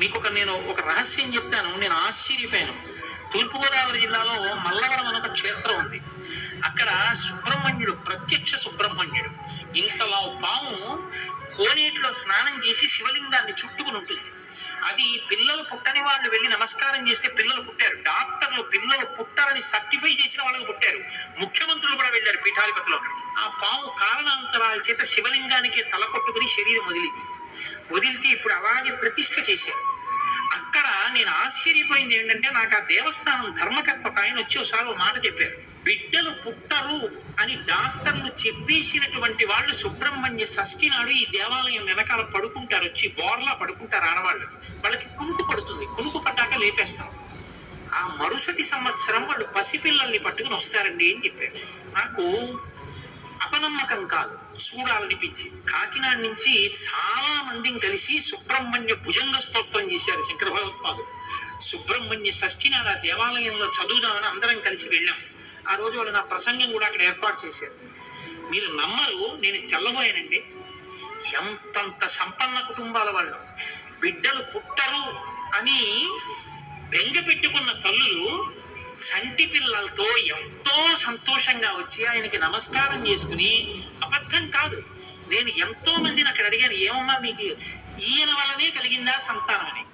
మీకు నేను ఒక రహస్యం చెప్తాను, నేను ఆశ్చర్యపోయాను. తూర్పుగోదావరి జిల్లాలో మల్లవరం అని ఒక క్షేత్రం ఉంది. అక్కడ సుబ్రహ్మణ్యుడు, ప్రత్యక్ష సుబ్రహ్మణ్యుడు, ఇంతలా పాము కోనేటిలో స్నానం చేసి శివలింగాన్ని చుట్టుకుని ఉంటుంది. అది పిల్లలు పుట్టని వాళ్ళు వెళ్ళి నమస్కారం చేస్తే పిల్లలు పుట్టారు. డాక్టర్లు పిల్లలు పుట్టారని సర్టిఫై చేసిన వాళ్ళకి పుట్టారు. ముఖ్యమంత్రులు కూడా వెళ్ళారు పీఠాధిపతులు అక్కడికి. ఆ పాము కారణాంతరాల చేత శివలింగానికి తల కొట్టుకుని శరీరం వదిలితే ఇప్పుడు అలాగే ప్రతిష్ఠ చేశారు. అక్కడ నేను ఆశ్చర్యపోయింది ఏంటంటే, నాకు ఆ దేవస్థానం ధర్మకర్త ఆయన వచ్చి ఒకసారి ఒక మాట చెప్పారు. బిడ్డలు పుట్టరు అని డాక్టర్లు చెప్పేసినటువంటి వాళ్ళు సుబ్రహ్మణ్య షష్ఠి నాడు ఈ దేవాలయం వెనకాల పడుకుంటారు, వచ్చి బోర్లా పడుకుంటారు ఆడవాళ్ళు. వాళ్ళకి కునుకు పడుతుంది, కునుకు పడ్డాక లేపేస్తాం. ఆ మరుసటి సంవత్సరం వాళ్ళు పసిపిల్లల్ని పట్టుకుని వస్తారండి అని చెప్పారు. నాకు అపనమ్మకం కాదు, చూడాలనిపించి కాకినాడ నుంచి చాలా మందిని కలిసి సుబ్రహ్మణ్య భుజంగ స్తోత్రం చేశారు శంకర భగవత్పాదులు. సుబ్రహ్మణ్య షష్ఠి నాడు ఆ దేవాలయంలో చదువుదామని అందరం కలిసి వెళ్ళాం. ఆ రోజు వాళ్ళు నా ప్రసంగం కూడా అక్కడ ఏర్పాటు చేశారు. మీరు నమ్మరు, నేను తెల్లబోయానండి. ఎంతంత సంపన్న కుటుంబాల వాళ్ళు బిడ్డలు పుట్టరు అని బెంగ పెట్టుకున్న తల్లులు సంటి పిల్లలతో ఎంతో సంతోషంగా వచ్చి ఆయనకి నమస్కారం చేసుకుని, అబద్ధం కాదు, నేను ఎంతో మందిని అక్కడ అడిగాను, ఏమన్నా మీకు ఈయన వల్లనే కలిగిందా సంతానం అని.